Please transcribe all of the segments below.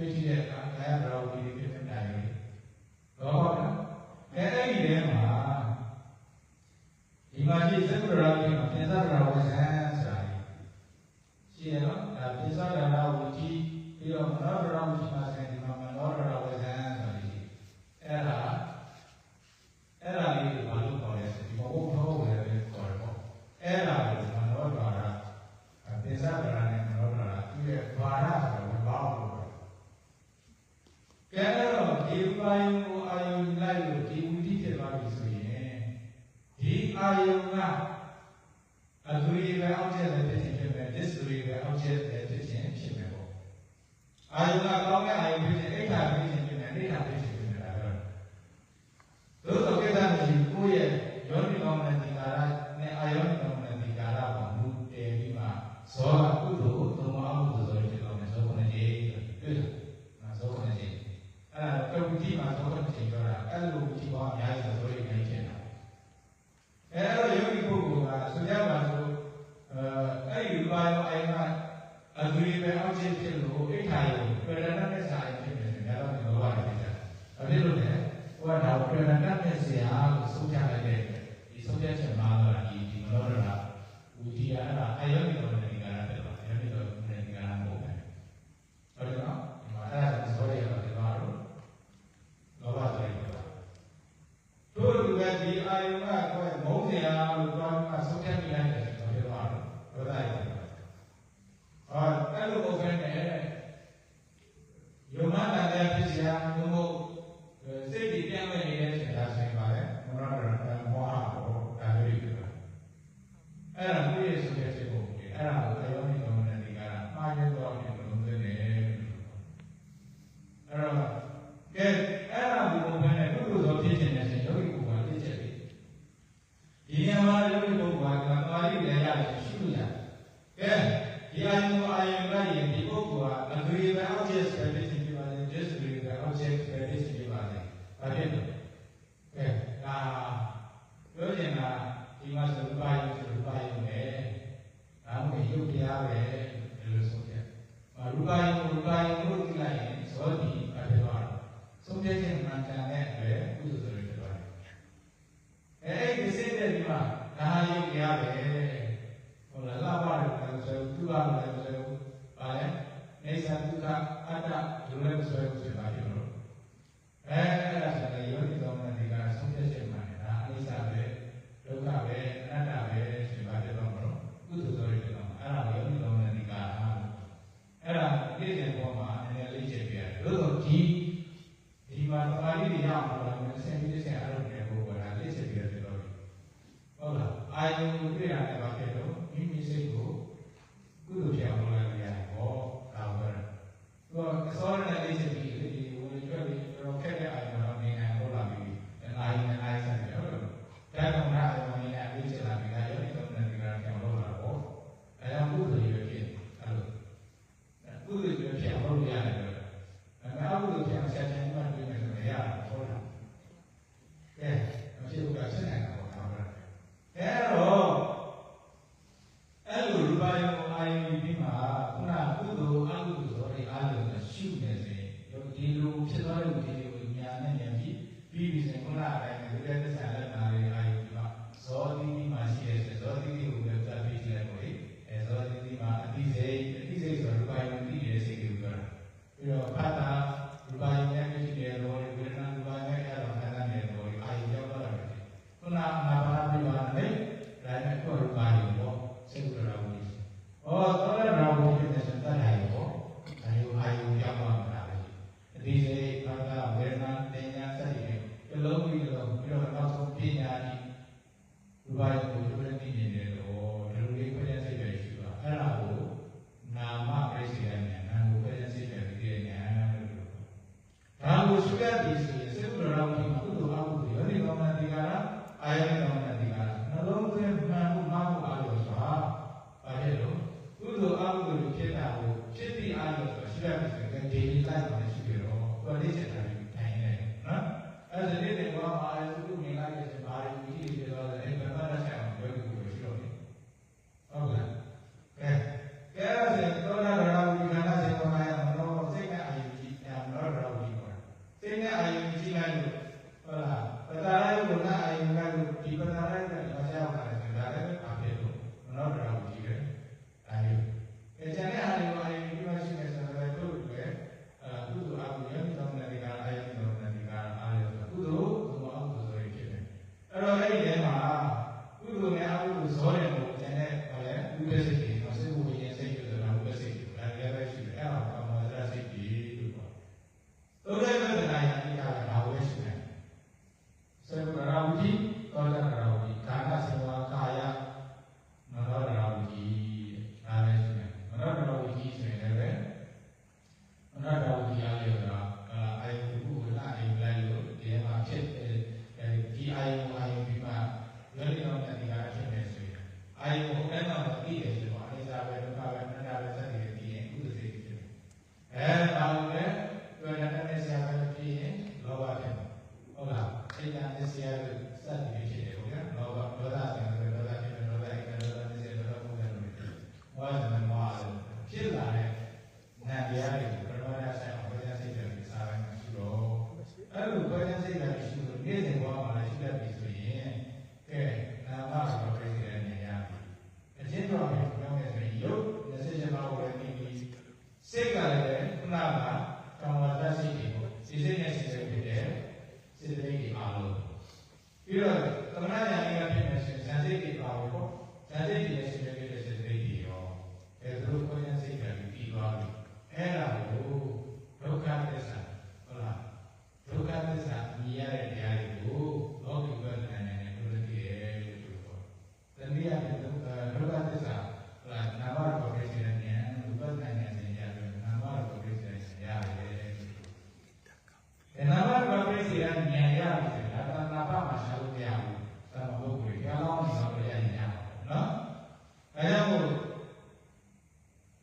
တွေ့ရှိတဲ့အခါကာယဗရာဝတိဖြစ်တဲ့နိုင်တယ်တော့ဟုတ်လားအဲ့ဒီထဲမှာဒီမှာရှိသက္ကရာဝတိမှာပိဿဗရာဝဇံဆိုတာရှိရနော်ဒါပိဿဗရာဝတိပြီးတော့မနောဗရာဝတိမှာဆိုင်ဒီမှာမနောဗရာဝဇံဆိုတာရှိအဲ့ဒါလေးကိုဘာလို့ခေါ်လဲဆိုဒီဘုံထောဝင်တယ်ခေါ်တယ်ပေါ့အဲ့ဒါကိုမနောဗရာပိဿဗရာနဲ့မနောဗရာသူရဲ့ဗာရဆိုတော့ဘာလို့ခေါ်ကဲတော့ဒီပါယုံကိုအာယုံလိုက်လို့ဒီဝိတိဖြစ်သွားပြီဆိုရင်ဒီအာယုံကအဂရိပဲအောက်ကျတဲ့ဖြစ်ခြင်းဖြစ်မယ်ဒစ္စရိပဲအောက်ကျတဲ့ဖြစ်ခြင်းဖြစ်မယ်ပေါ့အာယုံကကောင်းတဲ့အာယုံဖြစ်ခြင်းအိဋ္ဌာဖြစ်ခြင်းဖြစ်မယ်အိဋ္ဌာဖြစ်ခြင်းဖြစ်မယ်ဒါတော့သို့သောကိစ္စမရှိကိုယ့်ရဲ့ယောနိကောင်းတဲ့ဒီကာရနဲ့အာယောနိကောင်းတဲ့ဒီကာရမှာမူတည်ပြီးမှဇောကကုသိုလ်သုံးပါးအကုသိုလ်ဆိုဖြစ်တော့မယ်ဇောကနေတွေ့လားဇောကနေအဲ့ဒါကဝိတိမှာဇောကနေပြောတာအဲ့လိုဝိတိကအများကြီးဆိုရင်ဖြစ်တာအဲ့တော့ယောဂီပုဂ္ဂိုလ်ကဆိုကြပါစို့အဲ့ဒီဘာယောအိုင်ကအဂရိပဲအောက်ချင်းဖြစ်လို့အိဋ္ဌာယပရဏတ်နဲ့စာရင်ဖြစ်နေတယ်များတော့ဒီလိုပါနေကြ။အဲ့ဒီလိုလေဟိုကဒါပရဏတ်နဲ့ဆရာကိုဆုံးဖြတ်လိုက်တဲ့ဒီဆုံးဖြတ်ချက်မှာတော့ဒီမနောရဏဝိတိယအဲ့ဒါအယောနိတော်နဲ့ဒီကာရဖြစ်သွားတယ်။အယောနိတော်နဲ့ဒီကာရမဟုတ်ဘူး။ဟုတ်တယ်နော်။ဒီမှာအဲ့ဒါကိုဆိုရတော့ဒီမှာတော့လောဘဆိုရတော့တို့လူကဒီအာယုံကကိုယ်မုန်းစရာလို့ပြောမှဆုံးဖြတ်ပြလိုက်တယ်ဆိုတော့ဘာလို့လဲအဲ့လိုပုံစံနဲ့ယုံမှန်တဲ့ဖြစ်စရာမျိုးစိတ်ပြည့်မဲ့နေတဲ့ဆိုတာဆိုရင်ပါလေမနောရဏမောဟပေါ့ဒါမျိုးတွေဖြစ်တာအဲ့ဒါကိုယ့်ရဲ့ဆုံးဖြတ်ချက်ကိုအဲ့ဒါကိုအယောနိကောင်းတဲ့ဒီကမှားရတော့တယ်လို့ပြောနေတယ်အဲ့တော့ကဲအဲ့ဒါကိုဘယ်နဲ့ကုသိုလ်သောဖြစ်ခြင်းနဲ့ဆိုယောဂီပုဂ္ဂိုလ်ကသိချက်ပြီဒီနေရာမှာယောဂီပုဂ္ဂိုလ်ကမာရိလည်းရတယ်ရှိလို့ရတယ်ကဲဒီအာယုံလိုက်ရင်ဒီပုဂ္ဂိုလ်ကအဂရိပဲ object ပဲဖြစ်နေပါလေ discrete ပဲ object ပဲဖြစ်နေပါလေဘာဖြစ်လဲကဲဒါပြောချင်တာဒီမှာဆိုရူပယုံဆိုရူပယုံပဲဒါမှမဟုတ်ရုပ်တရားပဲဒီလိုဆိုပြရူပယုံလို့ကြည့်လိုက်ရင်ဇောတိဘာဖြစ်သွားလဲဆုံးဖြတ်ခြင်းမှန်ကန်တဲ့အတွက်ကုသိုလ်ဆိုရဖြစ်သွားတယ်အဲ့ဒီစိတ်တဲ့ဒီမှာဒါဟာရုပ်တရားပဲဟုတ်လားလာပါလို့ဆိုသူကလည်းဆိုပါလေနေသဒုက္ခအတ္တဒုလည်းဆိုဆိုတာပြောလို့အဲ့ဒါဆိုရင်ယောနိသောမနတိကဆုံးဖြတ်ချက်မှန်တယ်ဒါအနိစ္စပဲဒုက္ခပဲအနတ္တပဲဆိုတာပြောတော့မလို့ကုသိုလ်ဆိုရတော့အဲ့ဒါယောနိသောမနတိကအဲ့ဒါပြည့်စုံပေါ်မှာနည်းနည်းလေးချက်ပြရတယ်လို့ဆိုဒီမှာသမာဓိတွေရအောင်လို့ဆင်ပြီးဆင်အားလုံးနဲ့ဘုရားလေးချက်ပြရတယ်တော့ဟုတ်လားအာယုံကိုတွေ့ရတယ်ဘာဖြစ်လို့မိမိစိတ်ကိုကုသိုလ်ဖြစ်အောင်လုပ်လိုက်ရတယ်ပေါ့ဒါပဲသူကစောရတဲ့လေးချက်ပြီးဒီဝင်ကြွပြီးတော့ခက်တဲ့အာယုံတော့နေနိုင်လို့လာပြီးအာယုံဆက်တယ်ဟုတ်လားဒါကြောင့်အာယုံနဲ့အပြီးချက်လာပြီးတော့ယောနိသောမနတိကပြောင်းလို့လာပေါ့အဲဒါကုသိုလ်ရဖြစ်အဲ့လိုကုသိုလ်ရဖြစ်အောင်လုပ်ရတယ်အဲ့ဒါအကုသိုလ်ဖြစ် သုဒ္ဓဝတ္တနာယတိကလည်းဘာဝဲရှိတယ်စေဝရဝတိသောတရဝတိကာဏစေဝကာယမနောရဝတိဒါလည်းရှိတယ်မနောရဝတိဆိုရင်လည်းမနောရဝတိအားလည်းတော့အာယုဘုလာအိမ်လိုက်လို့ဒီမှာဖြစ်ဒီအာယုဒီမှာယောနိတော်နဲ့ဒီကအဖြစ်နေဆိုရင်အာယုဟိုအဲ့တော့သိတယ်ဆိုတော့အိစာပဲဒုက္ခပဲအနတ္တပဲစသည်ဖြင့်ဥဒ္ဒစေဖြစ်တယ်တောင်းတယ်တွေ့တဲ့နဲ့ဆရာပဲဖြစ်ရင်လောဘဖြစ်တယ်ဟုတ်လားစိတ်ဓာတ်နဲ့ဆရာပဲစသည်ဖြင့်ဖြစ်တယ်ဟုတ်လားလောဘဒေါသဆရာပဲဒေါသဖြစ်တယ်ဒေါသအိတ်ဒေါသနဲ့ဆရာဒေါသမှုတယ်လို့ဖြစ်တယ်ဝါစနမောဖြစ်လာတဲ့နာတရားတွေကိုပရမတ္ထဆိုင်အောင်ဘုရားစိတ်တွေစာပိုင်းမှာရှိတော့အဲ့လိုဘုရားစိတ်တွေရှိလို့နေ့စဉ်ဘဝမှာလည်းရှိတတ်ပြီဆိုရင်ကဲနာမတော်ပြည့်စုံတဲ့နေရာအချင်းတော်ကိုပြောမယ်ဆိုရင်ရုပ်27ပါးကိုလည်းပြီးပြီးစိတ်ကလည်းခုနကကာမတစိတ်တွေကိုစိတ်နဲ့စိတ်ဖြစ်တဲ့စိတ်တွေအားလုံးပြီးတော့သမဏဉာဏ်ကဖြစ်နေဆိုရင်ဇန်စိတ်တွေပါဘူးပေါ့ဇန်စိတ်တွေနဲ့စိတ်ဖြစ်တဲ့စိတ်တွေရောအဲဒါတို့ကိုယ်နဲ့စိတ်ကပြီးသွားပြီအဲ့ဒါကိုဒုက္ခသစ္စာဟုတ်လားဒုက္ခသစ္စာမြင်ရတဲ့တရားတွေကိုလောကီဘက်နဲ့တို့လည်းသိတယ်လို့ပြောတယ်။တနည်းအားဖြင့်ဒုက္ခသစ္စာဟုတ်လားနာမရူပပရိစ္ဆေဉာဏ်ဒုက္ခဉာဏ်နဲ့ဉာဏ်ရတယ်နာမရူပပရိစ္ဆေဉာဏ်ရတယ်။နာမရူပပရိစ္ဆေဉာဏ်ရတယ်ဆိုတာဒါနာမမှာရှာလို့မရဘူး။သာမဟုတ်ဘူး။ကြောင်းအောင်ဆောင်ရရင်ရနော်။အဲဒါမို့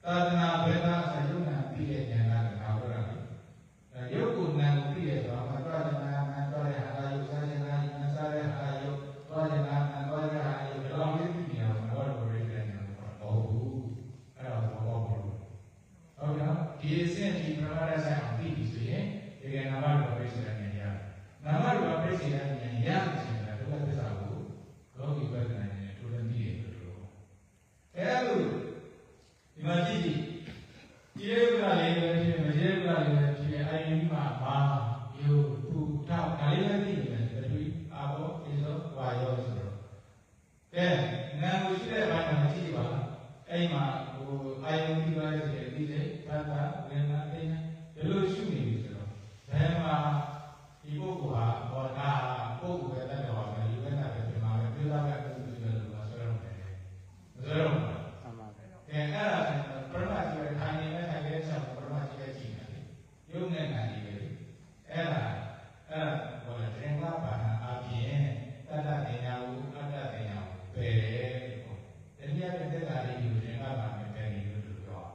သာသနာ့ဘယ်သာအယုံနာပြီးတဲ့ဉာဏ်ကဘာလို့လဲ။ရုပ်ကိုနာကိုပြီးတဲ့ဆိုတော့မတော်တဲ့နာမတော်တဲ့အာယုစားတဲ့နာမစားတဲ့အာယုတော်တဲ့နာမတော်တဲ့အာယုဒီလောက်လေးပြီးနေအောင်တော့ဘယ်လိုလဲတော့ဘူးအဲ့တော့ဘောဘောလို့ဟုတ်လားဒီအဆင့်ဒီပရမတ္ထဆိုင်အောင်ပြီးပြီဆိုရင်ဒီကနာမတော်ပြည့်စုံတဲ့ဉာဏ်ရနာမတော်ပြည့်စုံတဲ့ဉာဏ်ရမယ်ဆိုရင်ဒုက္ခသစ္စာကိုလောကီပဒနာနဲ့ထိုးလင်းပြီးတယ်လို့အဲ့လိုဒီမှာကြည့်ကြည့်ဒီရုပ်ကလေးပဲဖြစ်မရေကလေးပဲဖြစ်အိုင်ဒီမှာဘာယုသူထောက်ဒါလေးပဲသိနေတယ်တတိအာဘောဣဇောဝါယောဆိုတော့ကဲနာကိုရှိတဲ့ဘက်မှာကြည့်ပါအဲ့မှာဟိုအိုင်ဒီပါဆိုတဲ့ဒီလေဘာသာဝေဒနာအိညာဒီလိုရှုနေပြီဆိုတော့ဘယ်မှာဒီပုဂ္ဂိုလ်ဟာဘောဓာပုဂ္ဂိုလ်ရဲ့တတ်တော်မှာဒီဝေဒနာပဲဒီမှာပဲပြောတာပဲပုဂ္ဂိုလ်ဆိုလို့ဆိုတော့တယ်မဆိုတော့ဘူးအမှန်ပါကဲအဲ့ဒါပရမတ်ကြီးခိုင်နေတဲ့ခိုင်တဲ့ချက်ပရမတ်ကြီးရဲ့ကြည့်နေတယ်ရုပ်နဲ့နာနေတယ်အဲ့ဒါဘောလေသင်္ကပါဏအပြင်တတ္တတင်ညာဟုအတ္တတင်ညာဟုပယ်တယ်ပေါ့တနည်းအားဖြင့်သက်တာလေးကိုသင်္ကပါဏနဲ့ပယ်နေလို့ပြော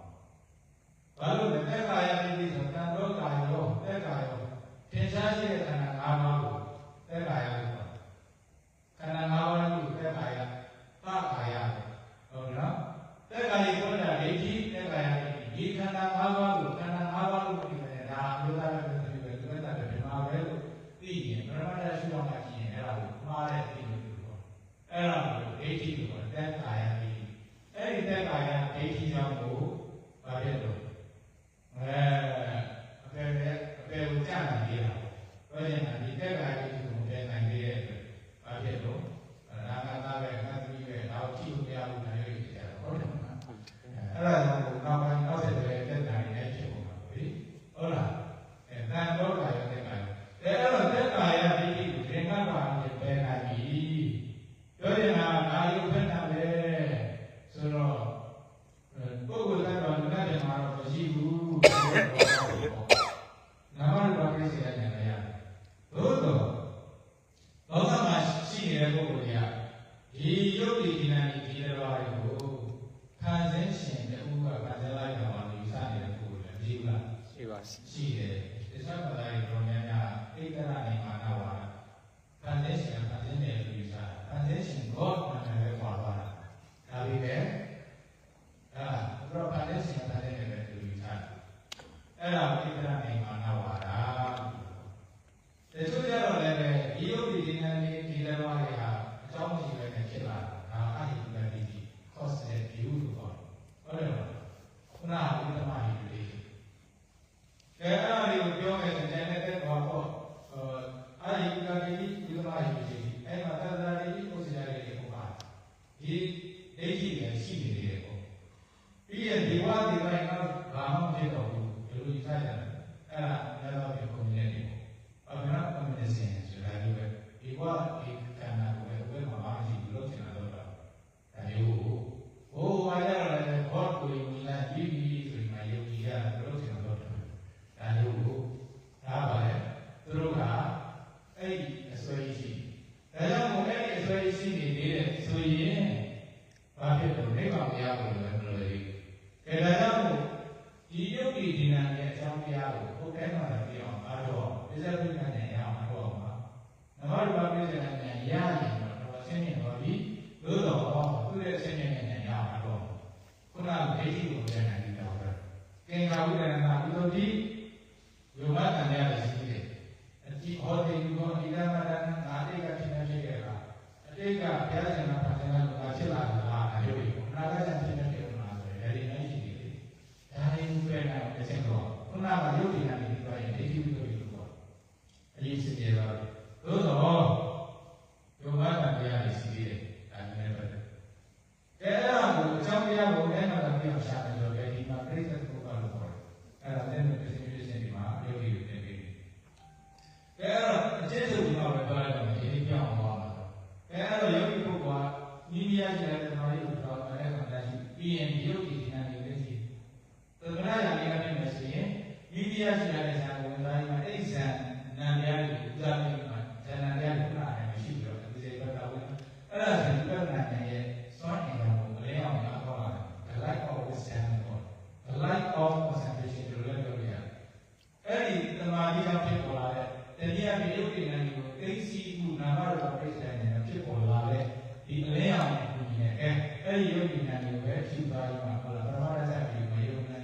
မာတိကြောင့်ဖြစ်ပေါ်လာတဲ့တနည်းအားဖြင့်ယုတ်တိဉာဏ်ကိုသိသိမှုနာမရူပပိစ္ဆာဉာဏ်ဖြစ်ပေါ်လာတဲ့ဒီအလင်းရောင်ကိုမြင်တဲ့အဲ့ဒီယုတ်တိဉာဏ်ကိုပဲရှိသွားရမှာဟုတ်လားပရမတ္ထသတိမယုံနဲ့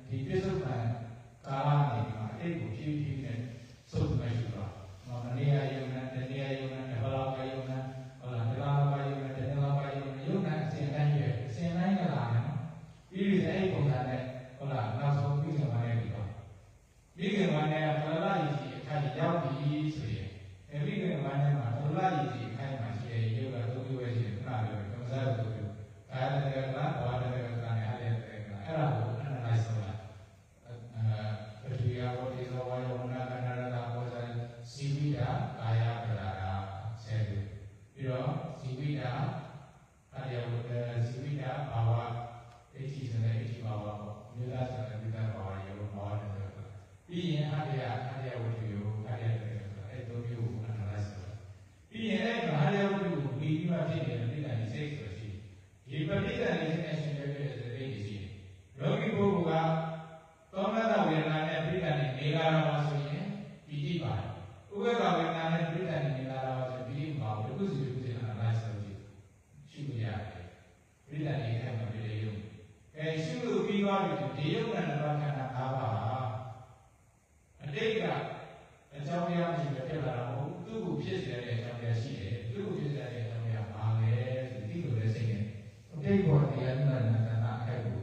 ဒီပြစ္ဆုတ်ပံကာလနေမှာအဲ့ကိုဖြည်းဖြည်းနဲ့စုပ်မရှိပါမနေ့ကယုံနဲ့တနေ့ကယုံနဲ့တပတ်လောက်ကယုံနဲ့ဟုတ်လားတလားလောက်ကယုံနဲ့တနေ့လောက်ကယုံနဲ့ယုံနဲ့အစဉ်တိုင်းရဲ့အစဉ်တိုင်းကလာတယ်ပြီးပြီအဲ့ပုံစံနဲ့ဟုတ်လားနောက်ဆုံးပြီးကြပါလေဒီတော့ပြီးကြပါနဲ့ပရလရည်ကြီးအခါရောက်ပြီဆိုရင်အဲ့ပြီးကြပါနဲ့မှာပရလရည်ကြီးအခါမှာရှိတဲ့ယုံကတော့ဒီဝဲရှိတယ်ခဏပြောကမ္မစားဆိုပြီးအဲ့ဒါလည်းကဘာလဲကလည်းအဲ့ဒါကို analyze လုပ်လိုက်ပထဝီရောဒီဇောဝါယောနာကနာရာဘောဇာစီဝိတာကာယပရာရာဆဲပြီးတော့စီဝိတာအဲ့ဒီစီဝိတာဘာဝအဋ္ဌိဆိုတဲ့အိဋ္ဌိဘာဝပေါ့မြေသားဆိုတဲ့မြေသားဘာဝရောဘာဝတယ်ဆိုတော့ပြီးရင်အတ္တယဝတ္ထုရောအတ္တယတယ်ဆိုတော့အဲ့သုံးမျိုးကို analyze လုပ်လိုက်ပြီးရင်အဲ့မဟာယဝတ္ထုကိုပြီးပြီးမှဖြစ်နေတဲ့ပြိတ္တာစိတ်ဆိုရှိဒီပဋိသန္ဓေနဲ့ရှင်တဲ့တဲ့စိတ်တွေရှိယောဂီပုဂ္ဂိုလ်ကသောမတဝေဒနာနဲ့ပြိတ္တာနဲ့နေလာတော့ဆိုရင်ပြီးကြည့်ပါတယ်ဥပ္ပကဝေဒနာနဲ့ပြိတ္တာနဲ့နေလာတော့ဆိုပြီးကြည့်ပါဘူးဒီကုသီကုသီanalyze လုပ်ကြည့်ရှိရတယ်ပြိတ္တာနဲ့အဲ့မှာပြည်ရုံရှိလို့ပြီးသွားပြီဒီယုံနဲ့တော့ခန္ဓာ၅ပါးအတိတ်ကအကြောင်းတရားမရှိပဲဖြစ်လာတာမဟုတ်သူ့ကိုဖြစ်စေတဲ့အကြောင်းတရားရှိတယ်သူ့ကိုဖြစ်စေတဲ့အကြောင်းတရားပါပဲဆိုဒီလိုလေးစိတ်နဲ့အတိတ်ဘောတရားနဲ့နာနာအဲ့ကို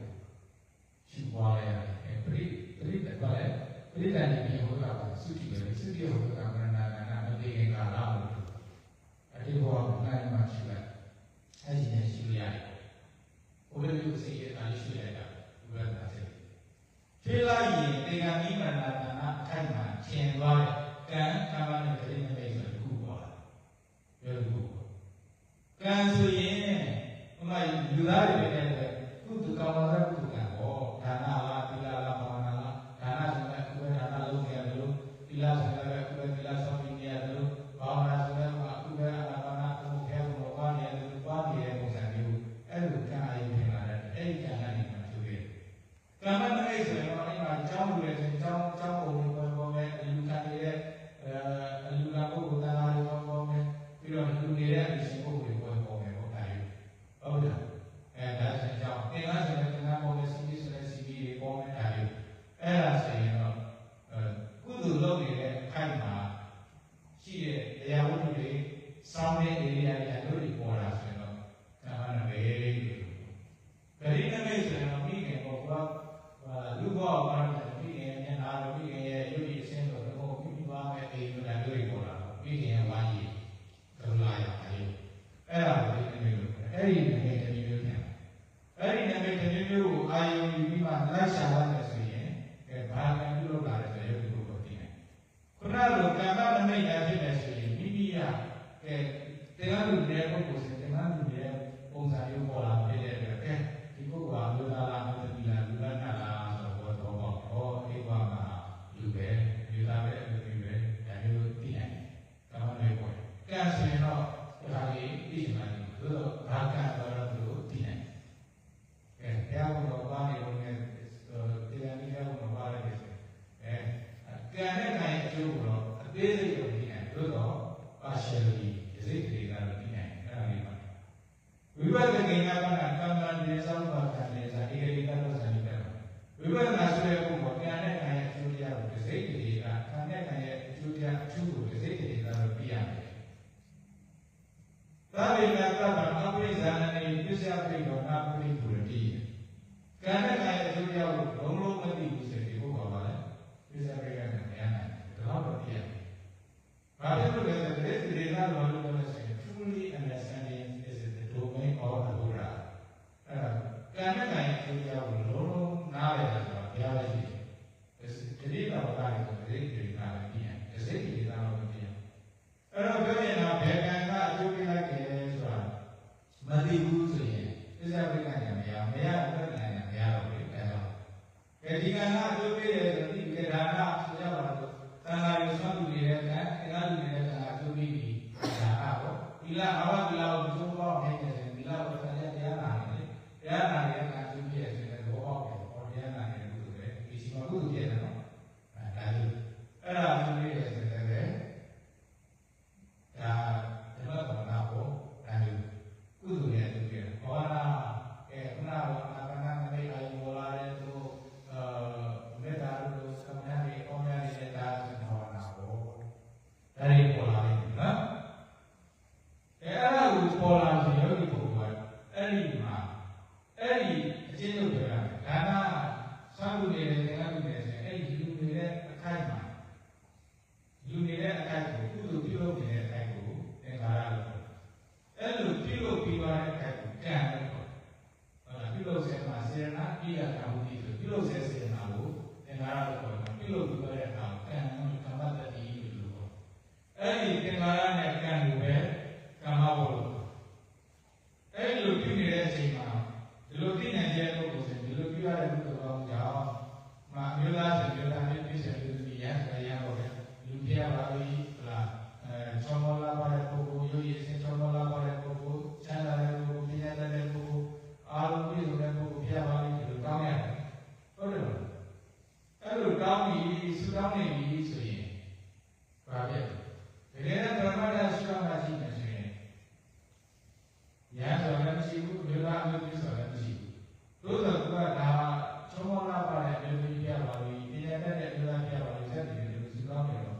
ရှိသွားရတယ်ပရိတက်ပါလေပရိတန်ဒီဟောတာသုတိပဲသုတိဟောတာကနာနာမတိကေကာလာလို့အတိတ်ဘောကနိုင်မှရှိလိုက်အဲ့ဒီနဲ့ရှိရတယ်ဘုရားပြုစိတ်ရဲ့အားရှိလိုက်တာဘုရားသာစိတ်ဖြေးလိုက်ရင်တေဂာမိမနာတနာအထိုက်မှာကျင်သွားတယ်ကံကာမနဲ့ပြိဋိနိမိတ်ဆိုတခုပေါ်လာပြောလို့ကံဆိုရင်ဥမာလူသားတွေပဲတဲ့ကုသကာမရာကုသကံဟောဒါနလားသီလလားဘာဝနာလားဒါနဆိုတဲ့ဥပဒါနလုံးနေရတယ်လို့သီလဆိုတဲ့ဥပသီလဆောင်နေရတယ်လို့ဘာဝနာဆိုတဲ့ဥပအာနာပါနာဘုရားကိုဘာနေရတယ်လို့ဘာနေတဲ့ပုံစံမျိုးအဲ့လိုကံအရင်ထင်လာတဲ့အဲ့ဒီကံကနေမှသူရဲ့ကံမနိမိတ်ဆိုရင်အဲ့မှာကျောင်းလူတွေဆိုကျောင်းပုံပေါ်မယ်လူခံနေတဲ့လူကပုဂ္ဂိုလ်သားတွေပေါ်မယ်ပြီးတော့လူနေတဲ့အရှင်ပုဂ္ဂိုလ်တွေပေါ်မယ်ဟုတ်တယ်ဟုတ်တယ်အဲ့ဒါဆိုကြောင့်သင်္ကန်းဆိုတဲ့သင်္ကန်းပေါ်မယ်စီပြီးဆိုတဲ့စီပြီးတွေပေါ်မယ်ဒါတွေအဲ့ဒါဆိုရင်တော့ကုသိုလ်လုပ်နေတဲ့အခိုက်မှာရှိတဲ့တရားဝတ္ထုတွေစောင်းတဲ့ area တွေတို့တွေပေါ်လာဆိုရင်တော့ကာမနာပဲလို့ပရိနိမိတ်ဆိုရင်တော့မိခင်ပေါ်ကလူဘောပါတဲ့မိခင်ရဲ့နာတော်မိခင်ရဲ့ယုတ်ဒီအစင်းတော်တော့ပြီးသွားမဲ့အေးဆိုတာတို့တွေပေါ်လာတော့မိခင်ရဲ့ဝါကြီးဒုလာရအေးအဲ့ဒါပရိနိမိတ်လို့အဲ့ဒီနိမိတ်တစ်မျိုးနဲ့အဲ့ဒီနိမိတ်တစ်မျိုးကိုအာယုံယူပြီးမှလိုက်ရှာလိုက်မယ်ဆိုရင်ဘာကံပြုလုပ်လာတဲ့ယုတ်ဒီကိုသိတယ်ခုနလိုကမ္မနိမိတ်နဲ့ဖြစ်နေဆိုရင်မိမိရတရားလူတွေပုဂ္ဂိုလ်စင်တရားလူတွေပုံစံမျိုးပေါ်လာဖြစ်တဲ့အတွက်ဒီပုဂ္ဂိုလ်ကလူသားလားမသိလားလူသားနာလားဆိုတော့ဟောအိမ်မှာလူပဲလူသားပဲလူတွေပဲဒါမျိုးသိနိုင်တယ်။ဒါမှလည်းပေါ့။ကံဆိုရင်တော့ဒါလေးသိချင်တယ်။သို့တော့ဘာကံတော့သူသိနိုင်တယ်။တရားတော်ဘာနေလို့လဲတရားနည်းကတော့ဘာလဲဆိုကံနဲ့ကံရဲ့အကျိုးကိုတော့အသေးစိတ်ကိုသိနိုင်တယ်။သို့တော့ partially စိတ်တွေကတော့သိနိုင်တယ်အဲ့ဒါလေးပါဝိပဿနာကိညာကကမ္မန္တေသောဘာကံလေသာဧရိကတော့ဇာတိပဲဝိပဿနာဆိုတဲ့ပုဂ္ဂိုလ်ကံနဲ့ကံရဲ့အကျိုးတရားကိုစိတ်တွေကကံနဲ့ကံရဲ့အကျိုးတရားအကျိုးကိုစိတ်တွေကတော့ပြရမယ်သာဝိနာကဗ္ဗအပိဇာနေပစ္စယပိဒောနာပိပုရတိကံနဲ့ကံရဲ့အကျိုးတရားကိုလုံးလုံးမသိဘူးဆိုပြီးဘုရားပါလေပစ္စယပိကံနဲ့ဉာဏ်နဲ့ဒါတော့ပြရမယ်ဘာဖြစ်လို့လဲဆိုတော့ဒီဒေသတော်လို့ပြောလို့ရှိရင် truly understanding is the domain of the Buddha အဲ့ဒါကံနဲ့ကံရဲ့အကျိုးတရားကိုလုံးလုံးနားလည်တယ်ဆိုတော့ဘုရားလည်းရှိတယ်ဒီဒေသတော်ကလည်းဒီဒေသနာလည်းပြည့်တယ်ဒီဒေသနာလည်းပြည့်တယ်အဲ့တော့ပြောရင်တော့ဘယ်ကံကအကျိုးပေးလိုက်တယ်ဆိုတာမသိဘူးဆိုရင်သစ္စာပိဋကဉာဏ်မရဘူးမရတဲ့ဉာဏ်မရတော့ဘူးအဲ့တော့ဒီကံကအကျိုးပေးတယ်ဆိုပြီးဒီဒါနဆိုကြပါတော့သံဃာတွေဆွမ်းလူနေတဲ့ကံသံဃာလူနေတဲ့ကံအကျိုးပေးပြီးဒါ အဲ့ဒီသင်္ခါရနဲ့ကံကိုပဲကာမဘုလို့အဲ့လိုပြုနေတဲ့အချိန်မှာဒီလိုသိနိုင်တဲ့ပုဂ္ဂိုလ်ဆိုဒီလိုပြုရတဲ့ပုဂ္ဂိုလ်ကောင်းကြောင့်မျိုးသားဆိုမျိုးသားနဲ့ပြည့်စုံတဲ့ရန်ဆရာပေါ့လေလူပြရပါလိဟလားချောမောလာပါတဲ့ပုဂ္ဂိုလ်ရိုးရည်စင်ချောမောလာပါတဲ့ပုဂ္ဂိုလ်ချမ်းသာတဲ့ပုဂ္ဂိုလ်ပြည့်စုံတဲ့ပုဂ္ဂိုလ်အာရုံပြည့်စုံတဲ့ပုဂ္ဂိုလ်ပြရပါလိဒီလိုကောင်းရတယ်ဟုတ်တယ်အဲ့လိုကောင်းပြီဆူတောင်းနေပြီဆိုရင်ဘာဖြစ်လဲတကယ်တော့ပရမတ္ထဆူတောင်းတာရှိနေဆိုရင်ရန်ဆိုလည်းမရှိဘူးမျိုးသားမျိုးပြည့်စုံလည်းမရှိဘူးသို့သော်ကဒါချောမောလာပါတဲ့မျိုးပြရပါလိပြည့်စုံတဲ့မျိုးသားပြရပါလိစက်တယ်လို့ဆူတောင်းနေတော့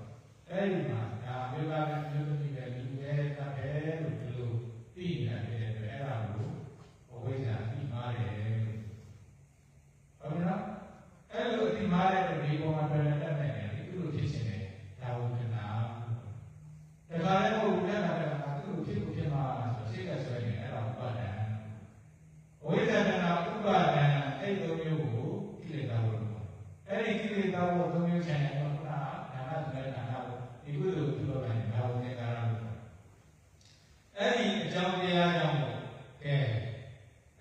အဲ့ဒီမှာဒါမျိုးသားနဲ့မျိုးသမီးပဲလူပဲတတ်တယ်လို့ဒီလိုသိနေတယ်အဲ့ဒါကိုအဝိဇ္ဇာပြီးမားတယ်ဟုတ်မလားအဲ့လိုအတိမားတဲ့ဒီပေါ်မှာပြန်တက်နေတယ်ဒီလိုဖြစ်နေတယ်ဒါဝိကနာတခါလည်းဘုရားနာတယ်သူ့ကိုဖြစ်မှာဆိုစိတ်ကဆွဲနေအဲ့ဒါဥပါဒံဝိဇ္ဇာတနာဥပါဒံအဲ့လိုမျိုးကိုကိလေသာလို့အဲ့ဒီကိလေသာကိုသုံးမျိုးချင်တယ်တော့ဒါနနဲ့ဒါနကိုဒီကုသိုလ်ပြုလုပ်ရင်ဒါဝိကနာလို့အဲ့ဒီအကြောင်းတရားကြောင့်ကဲ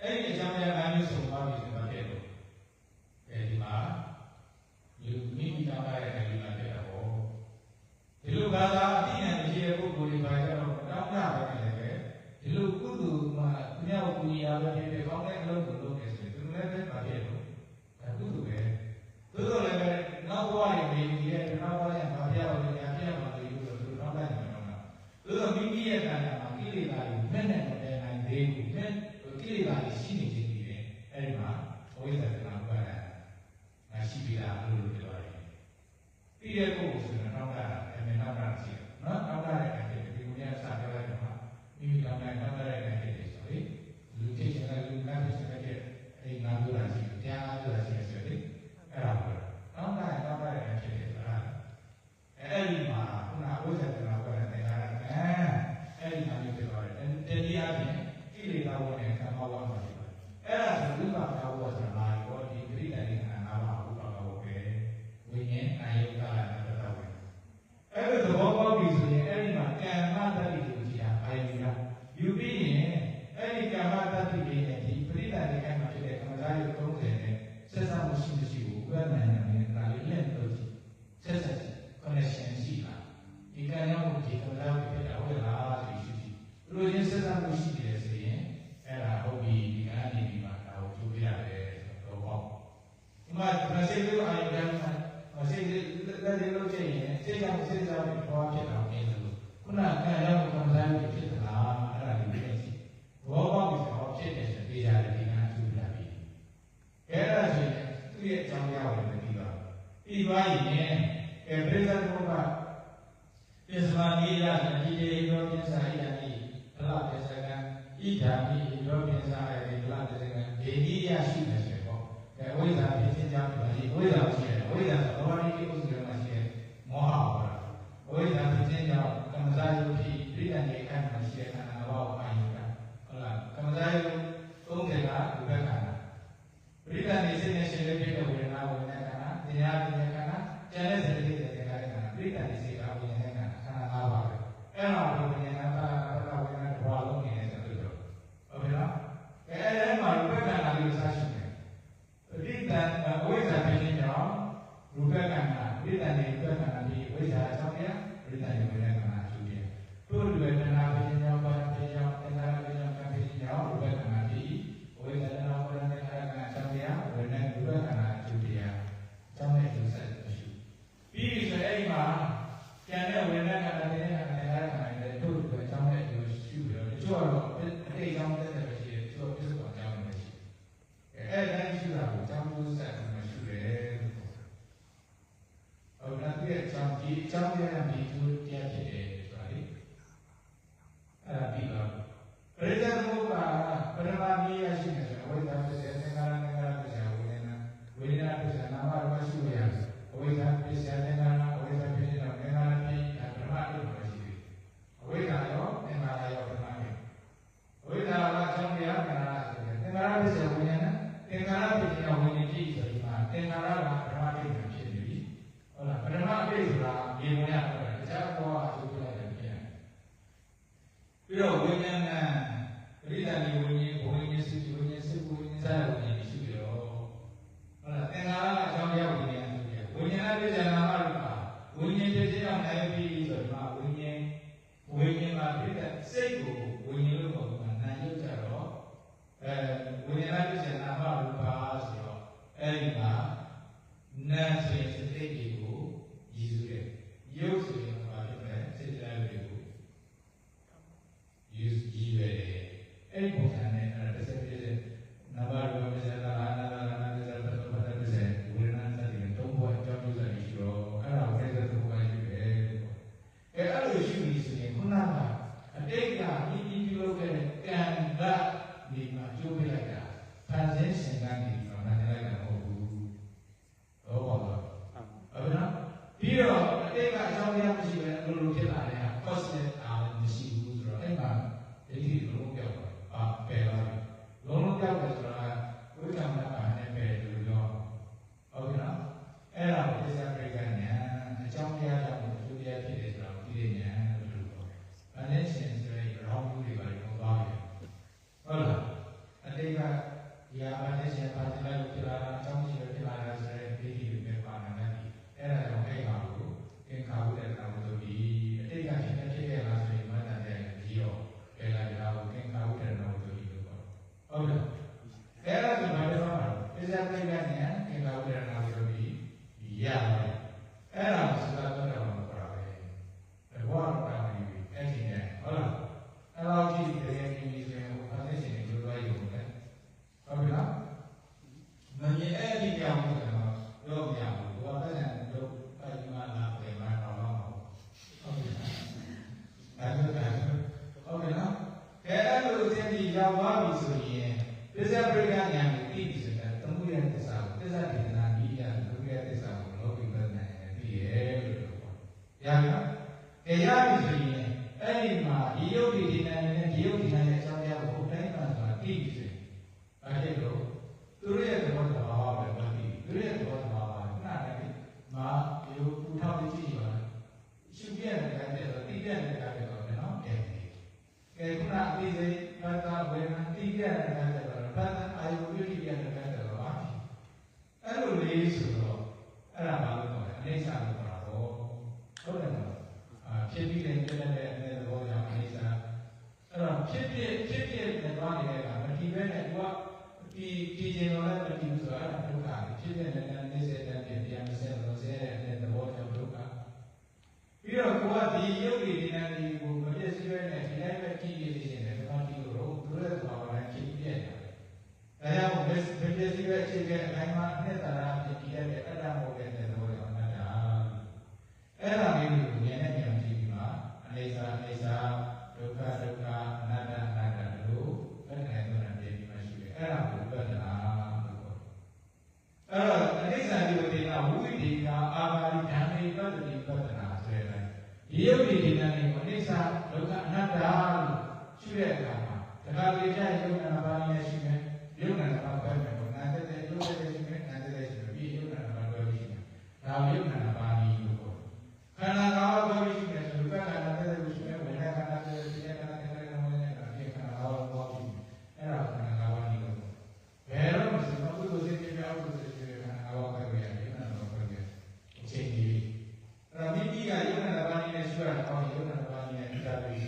အဲ့ဒီအကြောင်းတရား၅မျိုးဆုံးပါပြီဆိုတာဖြစ်လို့ဒီမှာလူမိမိတောင်းရတဲ့လူလာဖြစ်တာပေါ့ဒီလိုဘာသာအသိဉာဏ်မရှိတဲ့ပုဂ္ဂိုလ်တွေပါကြတော့တောင်းရပါမယ်ပဲဒီလိုကုသိုလ်မှာသူများကိုကူညီရပဲဖြစ်ကောင်းတဲ့အလုပ်ကိုလုပ်နေဆိုရင်သူလည်းပဲပါဖြစ်လို့ဒါကုသိုလ်ပဲသို့တော်လည်းပဲနောက်ဘဝတွေနေပြီးတဲ့နောက်ဘဝရဲ့ဘာပြအောင်လဲညာပြအောင်လို့သူတို့တောင်းလိုက်နေတော့သို့တော်မိမိရဲ့တဏ္ဍာမှာကိလေသာတွေမဲ့နဲ့မတည်နိုင်သေးဘူးမဲ့ကိလေသာတွေရှိနေခြင်းတွေပဲအဲဒီမှာဝိသကနာဥပါဒငါရှိပြီလားလို့ပြောတယ်ပြီးတဲ့ပုဂ္ဂိုလ်ဆိုရင်နောက်တာအမေနောက်တာရှိတယ်နော်နောက်တာရဲ့အဲ့ဒီကိုညာစာပြောလိုက်တော့မိမိကောင်းတဲ့နောက်တာရဲ့အဲ့ဒီဆိုရင်လူဖြစ်ချင်တဲ့လူကဖြစ်ချင်တဲ့အဲ့ဒီငါပြောတာရှိတယ်တရားပြောတာရှိတယ်ဆိုရင်အဲ့ဒါပြောနောက်တာရဲ့အဲ့ဒီဆိုတာအဲ့ဒီမှာခုနဝိသကနာဥပါဒနဲ့အဲ့ဒီမှာပြောတယ်တရားဖြင့်ကိလေသာဝင်တဲ့ကမ္မဝါမှာရှိတယ်အဲ့ဒါဆိုဝိပါကဝါဆိုတာတော့ဒီပြိတ္တိခန္ဓာမှာဥပါကဝပဲဝိညာဉ်အာယုကလာတဲ့သဘောပဲအဲ့ဒီသဘောပေါက်ပြီဆိုရင်အဲ့ဒီမှာကမ္မတတ္တိကိုကြည့်ရအာယုကယူပြီးရင်အဲ့ဒီကမ္မတတ္တိရဲ့ဒီပြိတ္တိခန္ဓာမှာဖြစ်တဲ့ကမ္မဇာယု30နဲ့ဆက်စပ်မှုရှိမရှိကိုဥပဒနာနဲ့ဒါလေးလက်လို့ကြည့်ဆက်ဆက် connection ရှိလားဒီကံရောက်ကိုဒီကံရောက်ဖြစ်တာဟုတ်လားဆိုရှိရှိလူချင်းဆက်စပ်မှုရှိတယ်ဆိုရင်အဲ့ဒါဟုတ်ပြီဒီကနေဒီမှာဒါကိုကျိုးပြရတယ်တော့ပေါ့ဒီမှာမစိတ်လို့အာရုံကမစိတ်လက်လို့ချိန်ရင်စိတ်ကြောင့်ပြီးတော့ဖြစ်တာမင်းလို့ခုနကံရောက်ကံစားပြီးဖြစ်တာအဲ့ဒါဒီလိုရှိဘောပေါက်ပြီးတော့ဖြစ်တယ်ဆိုပြီးရတယ်ဒီကကျိုးပြပြီအဲ့ဒါဆိုရင်သူ့ရဲ့အကြောင်းရောက်တယ်ပြီးတော့ပြီးသွားရင်ပြိဿဘုရားပစ္စမနိယအတိတေရောပစ္စယယတိဘလပစ္စကံဣဒာမိရောပစ္စယယတိဘလပစ္စကံဒေတိယရှိတယ်ဆိုတော့ဝိဇ္ဇာဖြစ်ခြင်းကြောင့်ဒီဝိဇ္ဇာရှိတယ်ဝိဇ္ဇာဆိုတော့ဒီဥစ္စာမှာရှိတယ်မောဟပါဝိဇ္ဇာဖြစ်ခြင်းကြောင့်ကမ္မဇာယုဖြစ်ပြိတ္တနေခန္ဓာရှိတဲ့ခန္ဓာဘောအာယုကဟုတ်လားကမ္မဇာယု30ကဥပ္ပခန္ဓာပြိတ္တနေစိတ်နဲ့ရှင်လေးဖြစ်တဲ့ဝေဒနာဝေဒနာခန္ဓာတရားပြည့်ခန္ဓာကျန်တဲ့စိတ်လေးတွေခန္ဓာပြိတ္တနေစိတ်ကဝေဒနာခန္ဓာခန္ဓာ၅ပါးပဲအဲ့ဒါကိုဝေဒနာတာဝေဒနာဘာလုံးနေတယ်ဆိုတော့ဟုတ်ပြီလားအဲ့မှာဥပ္ပခန္ဓာလေးစားရှိတယ်ပြိတ္တဝိဇ္ဇာဖြစ်ခြင်းကြောင့်ဥပ္ပခန္ဓာပြိတ္တနေဥပ္ပခန္ဓာပြီးဝိဇ္ဇာအကြောင်းပြပြိတ္တနေဝေဒနာခန္ဓာရှိတယ်တို့ဝေဒနာဖြစ်ခြင်းကြောင့်ဘာဖြစ်ကြောင့်သင်္ခါရဖြစ်ကြောင့်ကံဖြစ်ခြင်းကြောင့်ဥပ္ပခန္ဓာပြီးဝိဇ္ဇာနာဝေဒနာခန္ဓာအကြောင်းပြဝေဒနာဥပ္ပခန္ဓာရှိတယ်အကြောင်းနဲ့ကျိုးဆက်ရှိပြီးဆိုအဲ့ဒီမှာကျန်တဲ့ဝေဒနာခန္ဓာနဲ့ခန္ဓာနဲ့တို့အကြောင်းနဲ့ကျိုးရှိပြီးတော့တချို့ကတော့အတိတ်အကြောင်းတက်တယ်ရှိတယ်တချို့ပြစ္ဆုတ်အကြောင်းနဲ့ရှိတယ်အဲ့ဒါရှိတာကိုအကြောင်းကျိုးဆက်မရှိတယ်ဟုတ်လားဒီအကြောင်းဒီအကြောင်းရတဲ့ဒီကျိုးတရားဖြစ်တယ်ဆိုတာလေအဲ့ဒါပြီးတော့ပရိသတ်ဘုရားပရမနိယရှိနေတယ်ဝိသပစ္စယသင်္ခါရသင်္ခါရပစ္စယဝေဒနာပစ္စယနာမရူပရှိရအဝိဇ္ဇာပစ္စယသင်္ခါရအဝိဇ္ဇာပစ္စယသင်္ခါရဖြစ်ပရမလို့ပြောရှိတယ်အဝိဇ္ဇာရောသင်္ခါရရောပရမဖြစ်အဝိဇ္ဇာကအကြောင်းတရားသင်္ခါရဆိုတယ်သင်္ခါရပစ္စယဝိညာဏသင်္ခါရပစ္စယဝိညာဉ်ဖြစ်ဆိုဒီမှာသင်္ခါရကပရမဖြစ်နေပြီဟုတ်လားပရမအပိဆိုတာမြေဝင်ရတော့ ခြားဘောအကျိုးပြရတယ်ပြန်ပြီးတော့ဝိညာဏပရိသတ်ဒီဝိညာဉ်ဘဝိညာဉ်စိတ်ဝိညာဉ်စိတ်ဝိညာဉ်စားဝိညာဉ်ရှိပြီးတော့ဟုတ်လားသင်္ခါရအကြောင်းတရားဝိညာဉ်ဆိုပြီးဝိညာဏပြည့်စုံနာမရူပဝိညာဉ်ပြည့်စုံအောင်နိုင်ပြီဆိုတော့ဝိညာဉ်မှာပြည့်တဲ့စိတ်ကိုဝိညာဉ်လို့ခေါ်တာနာယုတ်ကြတော့ဝိညာဏပြည့်စုံနာမရူပဆိုတော့အဲ့ဒီမှာနာဆိုရင်စိတ်တွေကိုရည်စူးတယ်ယုတ်ဆိုရင်ဘာဖြစ်လဲစိတ်တရားတွေကိုရည်ရွယ်တယ်အဲ့ဒီပုံစံနဲ့အဲ့ဒါတစ်ဆက်ပြည့်နာမရူပပြည့်စုံတာနာနာနာပြည့်စုံတာဘာသာပြည့်စုံဝိညာဏစတဲ့သုံးဘဝအကြောင်းပြုစာရှိတော့အဲ့ဒါဝိညာဉ်သုံးဘဝရှိတယ်အဲ့လိုရှိပြီဆိုရင်ခုနကအတိတ်ကဒီပြုလုပ်ခဲ့တဲ့ကံကနေမှကျိုးပေးလိုက်တာဖန်ဆင်းရှင်ကနေတော့နားလိုက်တာမဟုတ်ဘူးဟုတ်ပါဘူးဟုတ်နော်ပြီးတော့အတိတ်ကအကြောင်းတရားမရှိဘဲအလိုလိုဖြစ်လာတဲ့ဟာ cosmic အားမရှိဘူးဆိုတော့အဲ့မှာဒိဋ္ဌိလုံးပြောက်သွားပယ်သွားပြီလုံးပြောက်တယ်ဆိုတာဝိက္ခမနာနဲ့ပယ်တယ်လို့ပြောဟုတ်ကဲ့နော်အဲ့ဒါကိုသိစားပြကြညာအကြောင်းတရားကြောင့်အကျိုးတရားဖြစ်တယ်ဆိုတာကိုသိရညာလို့ပြောတယ်။အဲ့ဒီရှင်ဆိုရင်ရောင်းမှုတွေပါလို့ပြောသွားတယ်ဟုတ်လားအတိတ်ကဒီအားနဲ့ရှင်ပါတိလိုက်ဖြစ်လာတာအကြောင်းရှိဖြစ်လာတာဆိုတဲ့ဒီဒီပဲပါနေတယ်အဲ့ဒါကြောင့်အဲ့ပါလို့သင်္ခါဝိတ္တနာဝတ္တုဒီအတိတ်ကရှင်ဖြစ်ခဲ့လာဆိုရင်မတန်တဲ့ဒီရောပယ်လိုက်တာကိုသင်္ခါဝိတ္တနာဝတ္တုဒီလို့ပြောဟုတ်လားအဲ့ဒါဆိုဘာလို့ပြောမှာလဲသိစားပြကြညာသင်္ခါဝိတ္တနာဝတ္တုဒီရတယ်အဲ့ဒါစကားပြောတာမဟုတ်ပါဘူးဘောရတာဒီအဲ့ဒီနဲ့ဟုတ်လားအဲ့တော့ဒီတကယ်ကြီးဆိုရင်ဘာသိရှင်ကိုလိုရုံနဲ့ဟုတ်ပြီလားမမြင်အဲ့ဒီကြောင့်ဆိုတော့ပြောပြရဘူးဘောတဲ့ဆန်တို့အဲ့ဒီမှာလာပြန်มาတော့ဟုတ်ပြီလားအဲ့ဒါဟုတ်ပြီလားအဲ့လိုအစဉ်ကြီးရောက်သွားပြီဆိုရင်သစ္စာပရိက္ခဉာဏ်ကိုသိပြီဆိုတာသမုဒယသစ္စာကိုသစ္စာဒေသနာဤရသမုဒယသစ္စာကိုလောကီပဒနာနဲ့သိရဲလို့ပြောရပြီလားရပြီဆိုရင်အဲ့ဒီမှာဒီယုတ်ဒီဒီနာနဲ့ဒီယုတ်ဒီနာရဲ့အကြောင်းတရားကိုတိုင်းမှန်ဆိုတာသိပြီဆိုရင်ဘာဖြစ်လို့သူတို့ရဲ့သဘောတရားပဲမသိသူတို့ရဲ့သဘောတရားပါခုနကတည်းကမာဒီလိုပူထောက်ကြည့်ပါရှုပြတဲ့တိုင်းတဲ့သိတဲ့တိုင်းတော့နော်ကဲခုနအသေးစိတ်ဘာသာဝေဒနာသိတဲ့တိုင်းတော့ဘာသာအာယုပြုတိတဲ့တိုင်းတော့ပါအဲ့လိုလေးဆိုတော့အဲ့ဒါဘာလို့ခေါ်လဲအိဋ္ဌာလို့ခေါ်တာပေါ့ဟုတ်တယ်မလားဖြစ်ပြီးတဲ့ပြည့်တဲ့သဘောကြောင့်အိဋ္ဌာအဲ့တော့ဖြစ်တဲ့သွားနေတဲ့ကမတည်ပဲနဲ့သူကဒီချိန်တော့လည်းမတည်ဘူးဆိုတော့အဲ့ဒါဒုက္ခဖြစ်တဲ့နဲ့နေတဲ့တဲ့တရားမစဲလို့ဆဲတဲ့သဘောကြောင့်ဒုက္ခပြီးတော့ကိုကဒီယုတ်ဒီနာဒီကိုမပြည့်စုံတဲ့ဒီတိုင်းပဲကြည့်နေနေတယ်ဒါမှဒီလိုတော့သူရဲ့သဘောနဲ့ကြည့်ပြည့်တယ်ဒါကြောင့်မပြည့်စုံတဲ့အခြေခံအတိုင်းမှာအနှစ်သာရဖြစ်တည်တဲ့အတ္တမဟုတ်တဲ့သဘောကြောင့်အတ္တအဲ့ဒါမျိုးကိုဉာဏ်နဲ့ဉာဏ်ကြည့်ပြီးမှအိဋ္ဌာဒုက္ခအနတ္တလို့လက္ခဏာမျိုးနဲ့ပြင်ပြီးမှရှိတယ်အဲ့ဒါကိုပြတ်တာလို့ခေါ်တယ်အဲ့တော့အနိစ္စဒီဝတိနာဝိဝိတိနာအာဂါရိဓမ္မေပတ္တိပတ္တနာဆိုတဲ့ဒီယုတ်ဒီဒီနာကိုအနိစ္စဒုက္ခအနတ္တလို့ရှိတဲ့အခါမှာတခါလေကျရင်ယုတ်နာဘာနဲ့ရှိမယ်ယုတ်နာဘာပဲမယ်ပေါ့နာတဲ့ယုတ်တဲ့ရှိမယ်နာတဲ့ရှိမယ်ပြီးယုတ်နာဘာပဲရှိမယ်ဒါယုတ်နာဘာနီလို့ခေါ်တယ်ခန္ဓာကောင်းတော့ရှိမယ်ဆိုတော့ခန္ဓာတဲ့ရှိမယ်ဝိညာဉ်ခန္ဓာတဲ့ရှိမယ်ခန္ဓာတဲ့ဝိညာဉ်ခန္ဓာတဲ့ခန္ဓာကောင်းတော့ရှိမယ်အဲ့ဒါခန္ဓာကောင်းနီလို့ဘယ်တော့မှဆိုတော့ဘုရားစိတ်ပြောင်းလို့ဆိုရင်ခန္ဓာကောင်းပဲရတယ်ခန္ဓာကောင်းပဲအချိန်ကြီးအဲ့တော့မိမိကယုံနာဘာနီနဲ့ရှိရတော့ယုံနာဘာနီနဲ့တာပြီး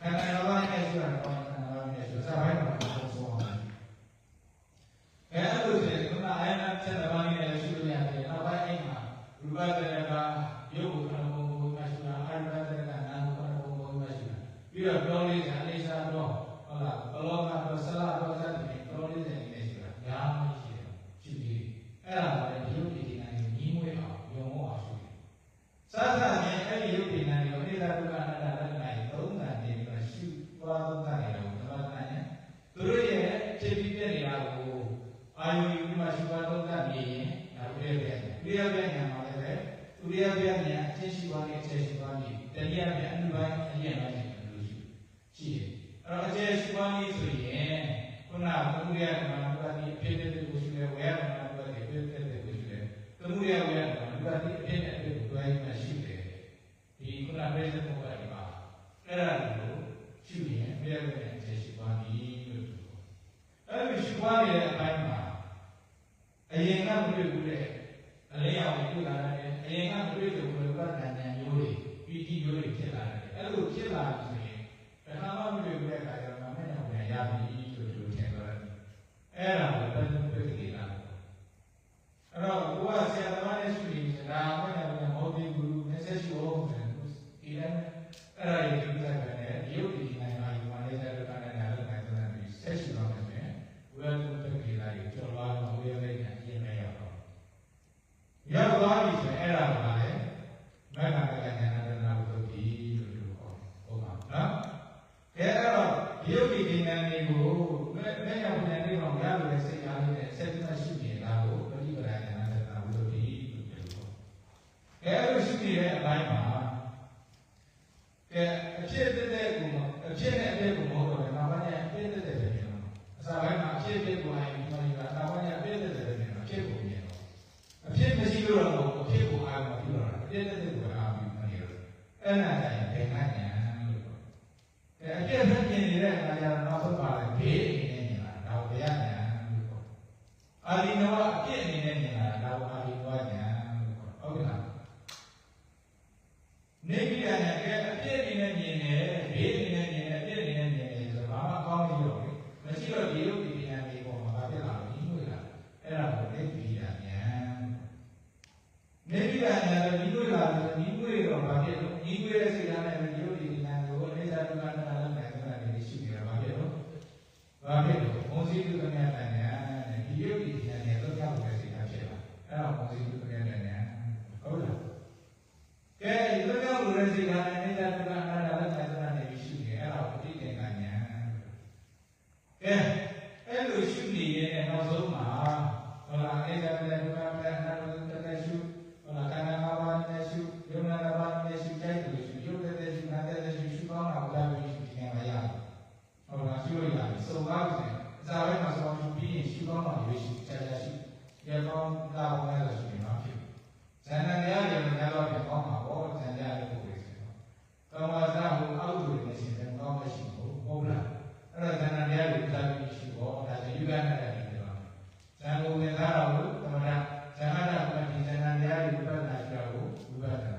ခန္ဓာကောင်းနဲ့ရှိရတော့ခန္ဓာကောင်းနဲ့ရှိစားပိုင်းမှာဆုံးဆုံးအောင်အဲ့လိုဆိုရင်ခုနအာယနာချက်ဘာနီနဲ့ရှိလို့ရတယ်နောက်ပိုင်းအိမ်မှာရူပတရကယုတ်ကိုခန္ဓာကိုယ်ကိုမရှိတာအာရတရကနာမ်ကိုခန္ဓာကိုယ်ကိုမရှိတာပြီးတော့ပြောလေးစာအိစာတော့ဟုတ်လားဘလောကတော့ဆလာတော့စတဲ့ပြောလေးတွေနေရှိတာညာမရှိတယ်ရှိသေးအဲ့ဒါကလည်းယုတ်ဒီနာကိုညီးမွေးအောင်ယုံအောင်ရှိတယ်စသဖြင့်အဲ့ဒီယုတ်ဒီနာကိုအိဒါဒုက္ခအနတ္တလက္ခဏာကြီးသုံးသန်နေပြီးတော့ရှုသွားသုံးသန်နေတာကိုသမထဉာဏ်သူတို့ရဲ့ခြေပြီးပြနေတာကိုအာယုယူပြီးမှရှုသွားသုံးသန်နေရင်ဒါဥရိယပြဉာဏ်ဥရိယပြဉာဏ်မှာလည်းပဲဥရိယပြဉာဏ်အချင်းရှိပါနေအခြေရှိပါနေတတိယပြအနုပိုင်းအရင်ပိုင်းလို့ရှိတယ်အဲ့တော့အခြေရှိပါနေဆိုရင်ခုနကသမုဒယကမှလူကဒီအဖြစ်တဲ့ကိုရှိတယ်ဝေယကမှလူကဒီအဖြစ်တဲ့ကိုရှိတယ်သမုဒယဝေယကမှလူကဒီအဖြစ်နဲ့အဖြစ်ကိုတွဲပြီးမှရှိတယ်ဒီခု ဆက်ပြီးမှရှိနေတာကိုပฏิပဒါဉာဏ်သတ္တဝိသုဒ္ဓိလို့ပြောလို့အဲလိုရှိနေတဲ့အပိုင်းမှာကဲအဖြစ်အတဲ့ကိုအဖြစ်နဲ့အတဲ့ကိုမဟုတ်တော့ဘူးနောက်ပိုင်းကျအဖြစ်တဲ့ပဲဖြစ်တော့အစာပိုင်းမှာအဖြစ်အတဲ့ကိုအိုင်ပြီးမှဒီကနောက်ပိုင်းကျအဖြစ်တဲ့ပဲဖြစ်တော့အဖြစ်ကိုမြင်တော့အဖြစ်မရှိလို့တော့မဟုတ်အဖြစ်ကိုအားမပြီးတော့အဖြစ်တဲ့ကိုအားပြီးမှနေတော့အဲ့ဒါကြရင်ဘယ်နဲ့ညာလို့ပြောအဖြစ်အတဲ့မြင်နေတဲ့အခါကျတော့နောက်ဆုံးပါလေဘေးအနေနဲ့မြင်လာတော့ဘယ်ရညာလို့ပြောအာဒီနဝအဖြစ်အနေနဲ့မြင်လာတော့အာဒီနဝညာလို့ပြောဟုတ်ကဲ့လားနေပြည်တော်နဲ့အပြည့်အနေနဲ့မြင်တယ်ဘေးအနေနဲ့မြင်တယ်အပြည့်အနေနဲ့မြင်တယ်ဆိုတော့ဘာမှကောင်းနေတော့ဘူးမရှိတော့ဒီလိုဒီဉာဏ်လေးပေါ်မှာဘာဖြစ်လာလဲဒီလိုလာအဲ့ဒါကိုနေပြည်တော်ဉာဏ်နေပြည်တော်ဉာဏ်လည်းဒီလိုလာတယ်ဒီလိုတော့ဘာဖြစ်လို့ဒီလိုရဲ့စိတ်ဓာတ်နဲ့ဒီလိုဒီဉာဏ်ကိုအိသာဒုက္ခနာလည်းနိုင်ကြတယ်ရှိနေတာဘာဖြစ်လို့ဘုံစည်းဒုက္ခနဲ့ဉာဏ်နဲ့ဒီလိုဒီဉာဏ်နဲ့တော့ကြောက်တဲ့စိတ်ဓာတ်ဖြစ်လာအဲ့ဒါဘုံစည်းဒုက္ခနဲ့ဉာဏ်ဟုတ်လားကဲဒီလိုကြောင့်လူတွေစိတ်ဓာတ်နဲ့အိသာဒုက္ခနာလည်းနိုင်ကြတယ်ရှိနေအဲ့ဒါကိုသိတဲ့ဉာဏ်ကဲအဲ့လိုရှိနေတဲ့နောက်ဆုံးမှာဟုတ်လားအိသာဒုက္ခနာလည်းတက်ရှုဟုတ်လားခန္ဓာ၅ပါးနဲ့ရှုယုံနာ၅ပါးနဲ့ရှုကြိုက်တယ်ရှုရုပ်တဲ့ရှုနာတဲ့ရှုရှုကောင်းတာကိုလည်းရှုဒီနေရာရဟုတ်လားရှုလို့ရတယ်စုံကားတယ်အစာပိုင်းမှာစောင့်ပြီးရင်ရှုကောင်းတာရွေးရှုကြာကြာရှုရကောင်းတာဝင်လာလို့ရှုနေမှာဖြစ်ဇန်နတရားတွေလည်းတော့ပြန်ကောင်းမှာပေါ့ဇန်တရားတွေပို့ပြီးဆိုတော့ကောင်းပါစားဟိုအောက်တွေနဲ့ရှင်တယ်ကောင်းမရှိဘူးဟုတ်လားအဲ့ဒါဇန်နတရားတွေသာပြီးရှုတော့ဒါဆိုယူကနာတယ်ဒီတော့ဇန်ကုန်နဲ့သားတော်ကိုသမဏဇန်နာကဒီဇန်နတရားတွေပြတ်လာကြတော့ဝိပဿနာ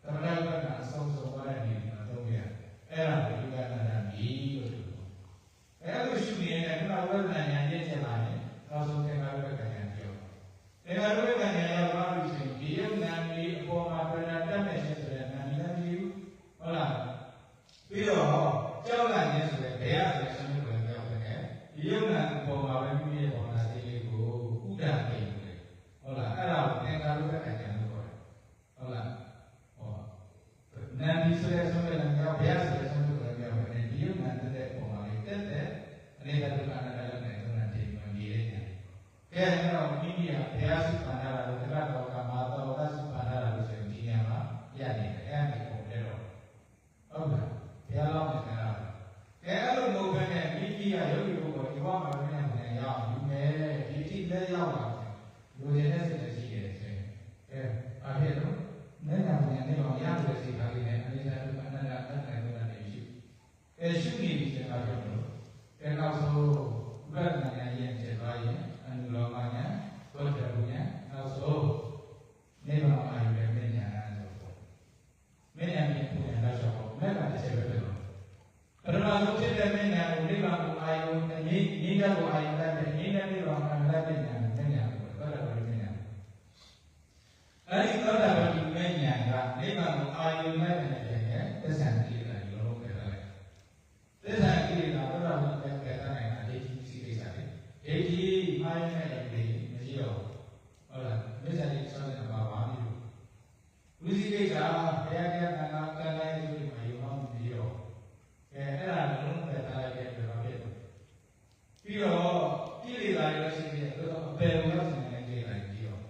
သမဏဝိပဿနာအဆုံးစုံသွားတဲ့နေရာတော့ရအဲ့ဒါကိုယူကနာတာပြီလို့အဲ့လိုရှုနေတဲ့ခုနဝိပဿနာဉာဏ်ရင့်ကျလာတယ်နောက်ဆုံးသင်္ခါရဝိပဿနာပြောသင်္ခါရဝိပဿနာရောက်သွားလို့ရှိရင်ဒီယုံနာကြီးအပေါ်မှာပြဏတက်မဲ့ခြင်းဆိုတဲ့နာမည်လည်းမရှိဘူးဟုတ်လားပြီးတော့ကြောက်လာခြင်းဆိုတဲ့ဘယ်ရဆိုတဲ့ဆံမျိုးပဲပြောတယ်ဒီယုံနာအပေါ်မှာပဲမိမိရဲ့ဘောနာစိတ်လေးကိုဥဒ္ဒါပိတ်တယ်ဟုတ်လားအဲ့ဒါကိုသင်္ခါရဝိပဿနာဉာဏ်လို့ခေါ်တယ်ဟုတ်လားဟောနာမည်ဆိုတဲ့ဆံမျိုးလည်းပြောဘယ်ရဆိုတဲ့ဆံမျိုးလည်းပြောတယ်ဒီယုံနာတဲ့ပုံမှာလေးတက်တဲ့အနေနဲ့ဒုက္ခနာလည်းနဲ့သုံးနာတည်မှနေရတယ်ကဲအဲ့တော့မိမိကဘုရားစုပန်ထားတာလို့တက္ကတော်ကမာတော်ကစုပန်ထားတာလို့ဆိုရင်ဒီနေရာမှာရနေတယ်အဲ့ဒီပုံလဲတော့ဟုတ်လားဘုရားလောင်းနေတာကဲအဲ့လိုမဟုတ်ဘဲနဲ့မိမိကရုပ်ရုပ်ကိုဒီဘဝမှာလည်းနဲ့ရောက်ယူမယ်ဒီတိလည်းရောက်လာလူတွေနဲ့စိတ်ရှိတယ်ဆိုရင်အားဖြင့်တော့နဲ့နာမည်နဲ့တော့ရတဲ့စိတ်ထားလေးနဲ့အနိစ္စဒုက္ခအနတ္တအတ္တနဲ့နေရှိရှုနေပြီဆိုတာပြောလို့နောက်ဆုံးဝိပဿနာဉာဏ်ရဲ့ဖြစ်သွားရင်အနုလောမဉာဏ်ဘုဒ္ဓဘုဉာဏ်နောက်ဆုံးနိဗ္ဗာန်အာရုံနဲ့ဉာဏ်ဆိုတော့ဉာဏ်နဲ့ဘုဉာဏ်တော့ဆိုတော့မဲ့တာတစ်ချက်ပဲဖြစ်တော့ပရမသုဖြစ်တဲ့ဉာဏ်ကိုနိဗ္ဗာန်ကိုအာရုံနဲ့ဉာဏ်ကိုအာရုံနဲ့ဉာဏ်နဲ့နိဗ္ဗာန်ကိုအာရုံနဲ့ဉာဏ်ကိုသောတာပတိဉာဏ်အဲဒီသောတာပတိဉာဏ်ကနိဗ္ဗာန်ကိုအာရုံနဲ့ဉာဏ်ရဲ့သစ္စာတိလာရောလုံးခဲ့တယ်သစ္စာကိလေသာသောတာပန်ပဲကဲတာနိုင်တာဒိဋ္ဌိစီကိစ္စလေဒိဋ္ဌိမိုင်းနဲ့ဒီမရှိတော့ဟုတ်လားမစ္ဆာတိဆောတဲ့ဘာမှမဖြစ်ဘူးဝိသိကိစ္စဘုရားတရားကံကံတိုင်းဆိုပြီးမယုံအောင်ပြီးတော့ကဲအဲ့ဒါလုံးပဲထားလိုက်တဲ့ပြောဖြစ်ပြီးတော့ကိလေသာတွေရှိတယ်ဆိုတော့အပယ်ကိုရောက်စေတဲ့ကိလေသာတွေပြီးတော့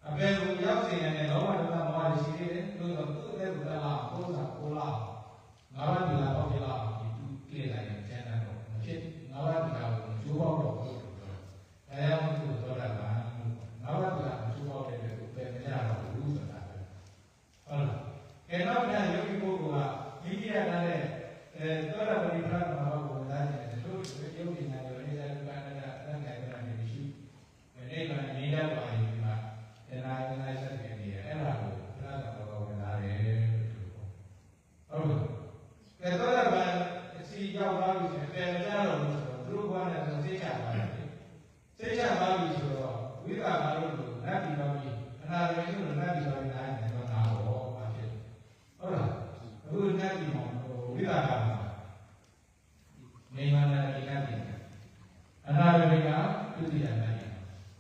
အပယ်ကိုရောက်စေတဲ့လောဘဒေါသမောဟတွေရှိတယ်လို့တော့သူ့တဲ့ကိုတလားဘုရားကိုလားငါးပါးဒီလားပေါ့ဒီလားကိလေသာတွေကျန်တဲ့တော့မဖြစ်ငါးပါးဒီလားကိုကျိုးပေါက်တော့ဘူးလို့ပြောတယ်။အဲဒါကိုပြောတာကငါးပါးဒီလားကိုကျိုးပေါက်တဲ့ကိုပဲမရတော့ဘူးဆိုတာပဲ။ဟုတ်လား။ကဲတော့ဗျာယောဂီပုဂ္ဂိုလ်ကမိမိရတဲ့သောတာပတိပရမဘောကိုလာတယ်လို့ယောဂီနာရောအိဇာဒုက္ခနာတန်ခိုင်တာနေရှိ။ဒီကနေ့နေတော့ပါရင်ဒီမှာတဏှာဆက်နေတယ်အဲ့ဒါကိုပရမဘောကိုလာတယ်လို့ဟုတ်လား။ကဲသောတာပန်စီရောက်သွားပြီဆိုရင်ပြန်ကြတော့လို့ဆိုတော့သူတို့ကလည်းသိချသွားတယ်သိချသွားပြီဆိုတော့ဝိပါကလို့နတ်ပြည်တော်ကြီးအနာရင်းလို့နတ်ပြည်တော်ကြီးတိုင်းတယ်တော့ငါဘောပါဖြစ်ဟုတ်လားအခုနတ်ပြည်မှာဝိပါကမှာနေမနာဒီနတ်ပြည်အနာရင်းကဒုတိယနတ်ပြည်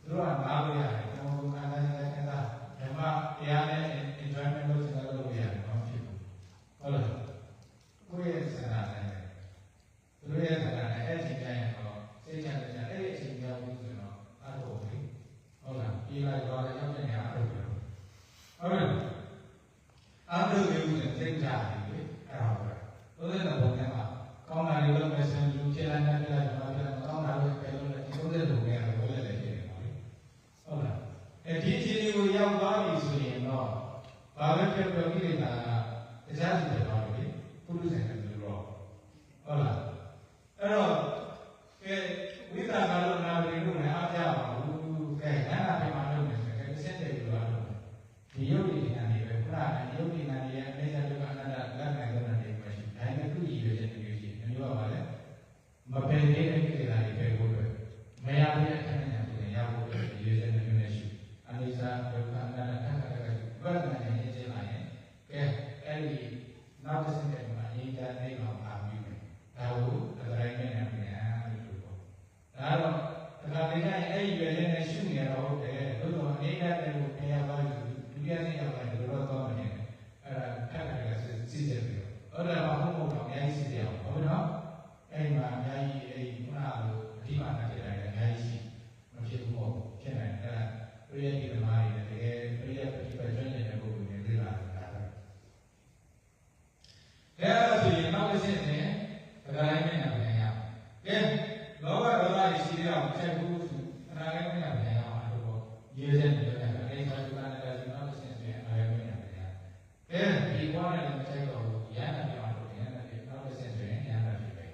သူတို့ကငါလို့ရတယ်ဘုံဘုံကလည်းအဲ့ဒါဓမ္မတရားနဲ့ enjoyment လို့ဆိုတာလို့ရတယ်ဘာဖြစ်ဟုတ်လားကိုယ့်ရဲ့ဆန္ဒနဲ့သူတို့ရဲ့ဆန္ဒနဲ့အဲ့ဒီတိုင်းတော့စိတ်ချလက်ချအဲ့ဒီအချိန်ရောက်ပြီဆိုတော့ စိတ်ကြတယ်အဲ့ဒါပဲ30တဲ့ဘုံထဲမှာကောင်းတာတွေလုပ်မယ်ဆိုရင်လူချင်တဲ့နဲ့ပြလိုက်တော့ပြလိုက်ကောင်းတာတွေပဲလုပ်လိုက်ဒီ30ဘုံထဲကတော့ဘယ်လဲဖြစ်နေပါလဲဟုတ်လားဒီအခြေအနေကိုရောက်သွားပြီဆိုရင်တော့ဘာပဲဖြစ်ဖြစ်ကိလေသာကတရားစီတယ်ပါလေပုရုဇဉ်တယ်လို့တော့ဟုတ်လားအဲ့တော့ကဲဝိသကာလို့နာပြီလို့လည်းအားကြပါဘူးကဲဉာဏ်အပြင်မှာလုပ်နေတယ်ကဲအစစ်တယ်လို့အားလုပ်တယ်ဒီယုတ်ဒီဉာဏ်တွေပဲခုနကယုတ်ဒီဉာဏ်တွေရဲ့အိဋ္ဌဒုက္ခအနတ္တလက်နိုင်တဲ့ဉာဏ်တွေပဲရှိဒါနဲ့သူ့ရည်ရွယ်ချက်တွေရှိတယ်မျိုးပါလေမပင်သေးတဲ့ကိလေသာတွေပဲဖို့ပဲမရတဲ့အခက်အခဲတွေရဖို့ရည်ရွယ်ချက်တွေနဲ့ရှိအနိစ္စဒုက္ခအနတ္တအခက်အခဲတွေဘယ်နဲ့ရည်ကျလာရင်ကဲအဲ့ဒီနောက်တစ်ဆင့်မှာအရင်ကနေတော့အာပြီးမယ်ဒါကိုအတိုင်းနဲ့ပြန်လို့ပြောဒါတော့ဒါကလည်းအဲ့ဒီရွယ်ချက်နဲ့ရှုနေတော့ဟုတ်တယ်သို့တော်အနေနဲ့လည်းကိုတရားပါလို့ဒုတိယနေ့ရောက်လာတယ်တော့တော့နေတယ်အဲ့ဒါခက်တယ်ကစစ်စစ်ပြီးတော့အဲ့ဒါမှဟုတ်တော့အများကြီးစစ်ရအောင်ဟုတ်နော်အဲ့မှာအများကြီးအဲ့ခုနလိုအဓိပ္ပာယ်နဲ့ပြန်တယ်အများကြီးမဖြစ်ဘူးပေါ့ဖြစ်နေတယ်အဲ့ဒါပရိယတိသမားတွေတကယ်ပရိယပฏิပတ်ကျွမ်းနေတဲ့ပုဂ္ဂိုလ်တွေသိလာတာဒါဆိုရင်နောက်တစ်ဆင့်နဲ့ဒါတိုင်းနဲ့ပြန်ရအောင်ကဲလောဘဒေါသတွေရှိတဲ့အောင်ချက်ဘူးဆိုအနာဂတ်နဲ့ပြန်ရအောင်အဲ့လိုရေးစက်နေတယ်အနေစာဒုက္ခနဲ့ဒါဆိုနောက်တစ်ဆင့်နဲ့အာရုံနဲ့ပြန်ရကဲဒီဘဝနဲ့မဆိုင်တော့ဘူးရဟန္တာပြောင်းလို့ရဟန္တာပြောင်းနောက်တစ်ဆင့်ဆိုရင်ရဟန္တာဖြစ်ပဲရ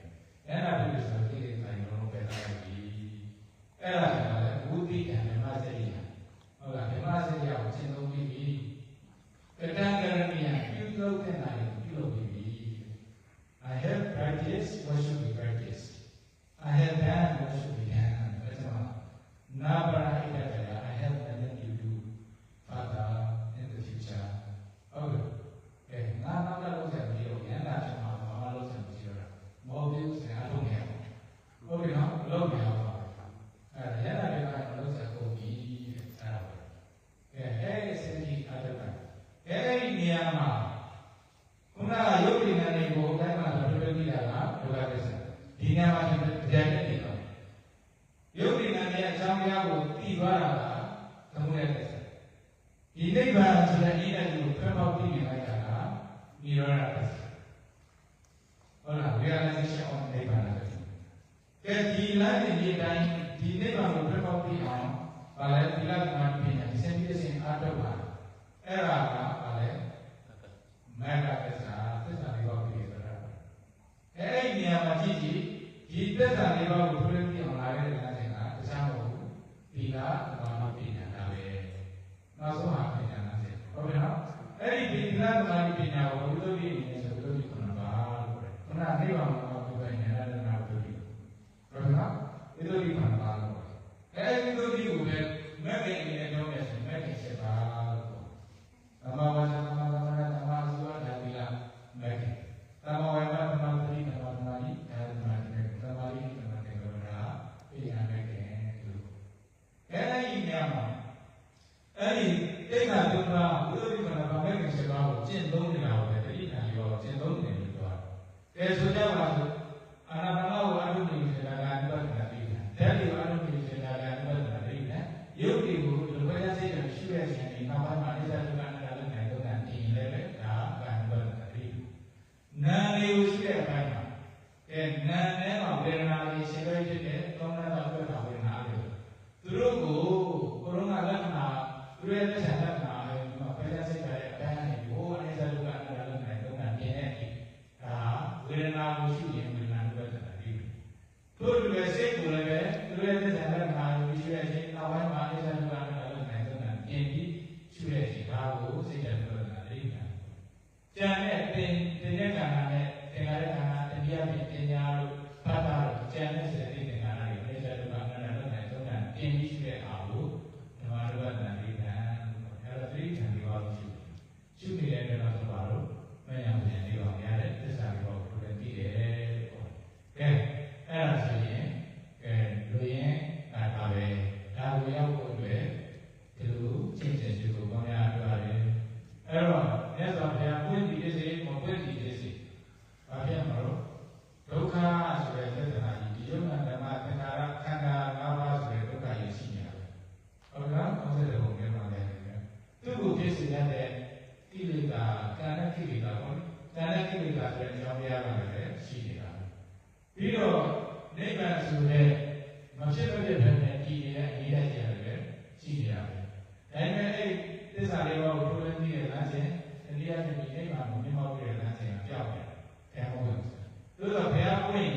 ဟန္တာဖြစ်ဆိုဒီကိစ္စတွေလုံးပဲလာပြီအဲ့ဒါကလည်းဘုဒ္ဓဉာဏ်ဓမ္မစရိယဟုတ်လားဓမ္မစရိယကိုရှင်းသုံးပြီးပြီကတံကရဏိယပြုလုပ်တဲ့နာရီပြုလုပ်ပြီးပြီ I have practiced what should be practiced I have done what should be done အဲ့ဒါနာပရာဟိတကရ I have nothing to do further in the future ဟုတ်ကဲ့ငါနောက်တော့ဆက်ပြီးတော့ဉာဏ်သာဖြစ်မှာဘာလို့ဆက်ပြီးတော့မော်ပြီးစရာလုပ်နေအောင်ဟုတ်ကဲ့နော်လုပ်နေအောင်အဲ့ဒါရတဲ့ကလုပ်ဆက်ကုန်ပြီအဲ့ဒါကဲအဲ့ဒီစတိအတ္တအဲ့ဒီနေရာမှာခုနကယုတ်ဒီနာနေကိုတိုင်းမှာတော်တော်ကြီးတာကဒုက္ခသစ္စာဒီနေရာမှာဒီတရားနဲ့ဒီတော့ယုတ်ဒီနာနေအကြောင်းတရားကိုသိသွားတာကသမုဒယသစ္စာဒီနိဗ္ဗာန်ဆိုတဲ့အိဋ္ဌကိုဖျက်ပေါက်ပြီးနေလိုက်တာကနိရောဓသစ္စာဟုတ်လား realization of နိဗ္ဗာန်ကဲဒီလမ်းဒီတိုင်းဒီနိဗ္ဗာန်ကိုဖျက်ပေါက်ပြီးအောင်ဗာလဲသီလသမာဓိပညာစင်ပြီးစင်အားထုတ်ပါအဲ့ဒါကဗာလဲမေတ္တာသစ္စာသစ္စာလေးပါးပြီးဆိုတာအဲ့ဒီနေရာမှာကြည့်ကြည့်ဒီသစ္စာလေးပါးကိုထွေးပြအောင်လာတဲ့လမ်းစဉ်ကတခြားမဟုတ်ဘူးဒီကသမာဓိပညာဒါပဲနောက်ဆုံးဟာပညာလမ်းစဉ်ဟုတ်ပြီနော်အဲ့ဒီသီလသမာဓိပညာကိုဘုရားပြည့်နေဆိုဘုရားပြည့်ခုနပါလို့ပြောတယ်ခုနနိဗ္ဗာန်မှာဘုရားဉာဏ်နဲ့နာဘုရားပြည့်ဟုတ်ပြီနော်ဘုရားပြည့်ခုနပါလို့အဲ့ဒီဘုရားပြည့်ကိုလည်းမဲ့ခင်အနေနဲ့ပြောမယ်ဆိုမဲ့ခင်ချက်ပါလို့သမ္မာဝါစာသမ္မာသမ္မာသမ္မာသုဝါဒတိလာမဲ့ခင်သမ္မာဝါစာသမ္မာသတိသမ္မာသမာဓိသမ္မာသမာဓိသမ္မာသတိသမ္မာသင်္ကေတရာပြညာမဲ့ခင်လို့အဲ့ဒီညမှာအဲ့ဒီတိဋ္ဌာဒုက္ခဘုရားပြည့်ခန္ဓာပါမဲ့ခင်ချက်ပါကိုကျင့်သုံးနေတာကိုလည်းတတိယရောကျင့်သုံးနေတယ်လို့ပြောတယ်။ကဲဆိုကြပါစို့အာနာပါနကိုအထုနေဆိုတာကအနိဗ္ဗာန်တည်းဓာတ်တွေကိုအထုနေဆိုတာကအနိဗ္ဗာန်တည်းနဲ့ယုတ်တွေကိုဒီလိုပဲစိတ်နဲ့ရှုရခြင်းဒီနောက်ပိုင်းမှာအိဋ္ဌဒုက္ခအနတ္တလည်းနိုင်တော့တယ်ဒီလည်းပဲဒါကအနိဗ္ဗာန်တည်းနာနေကိုရှုတဲ့အပိုင်းမှာကဲနာနဲ့မှာဝေဒနာတွေရှင်းပြဖြစ်တဲ့သောဏတာပြတာဝေဒနာတွေသူတို့ကိုကိုရိုနာလက္ခဏာသူရဲ့သက်ဆိုင်လက္ခဏာတွေဒီမှာပဲစိတ်ကြတဲ့အပိုင်းနဲ့ဘိုးအိဋ္ဌဒုက္ခအနတ္တလည်းနိုင်တော့တယ်မြင်တဲ့ဒီဒါဝေဒနာကိုရှုရင်ဝေဒနာတွေပဲတည်းတို့လူရဲ့စိတ်ကိုလည်းပဲသူရဲ့သက်ဆိုင်လက္ခဏာကိုရှုရခြင်းနောက်ပိုင်းမှာအိဋ္ဌဒုက္ခအနတ္တလည်းနိုင်တော့တယ်မြင်ပြီးရှုရခြင်းဒါကိုစိတ်ကြပြောတာလေ့လာကျန်တဲ့သင်တဲ့ခန္ဓာနဲ့သင်္ခါရခန္ဓာတရားဖြင့်ပညာတို့ဖတ်တာတို့ကျန်တဲ့စေတသိက်သင်္ခါရတွေအိဋ္ဌဒုက္ခအနတ္တလည်းနိုင်တော့တယ်မြင်ပြီးရှုရအောင်လို့ဓမ္မဒုက္ခတန်လေးတန်အဲ့ဒါသတိခံပြီးပါလို့ရှုနေတဲ့အခါမှာတော့မယံပြန်လေးပါရတဲ့သစ္စာလေးပါကိုလည်းသိတယ်ပေါ့ကဲအဲ့ဒါဆိုရင်လူရင်ဒါပဲဒါကိုရောက်ဖို့အတွက်ဒီလိုကျင့်ကြံကြိုးကိုပေါင်းရရတယ်အဲ့တော့မြတ်စွာဘုရားပွင့်တည်ဖြစ်စေမပွင့်တည်ဖြစ်စေ တဏှာကိလေသာပေါ့တဏှာကိလေသာဆိုတဲ့အကြောင်းတရားကလည်းရှိနေတာပြီးတော့နိဗ္ဗာန်ဆိုတဲ့မဖြစ်မဖြစ်ပဲနဲ့ကြည်နေတဲ့အရေးတိုက်ကြရတယ်ရှိနေရတယ်ဒါပေမဲ့အဲ့သစ္စာလေးပါးကိုထိုးထွင်းသိတဲ့လမ်းစဉ်တရားဖြစ်ပြီးနိဗ္ဗာန်ကိုမြင်မောက်တဲ့လမ်းစဉ်ကပြောက်တယ်ဘုရားဟောတယ်သို့တော့ဘုရားပွင့်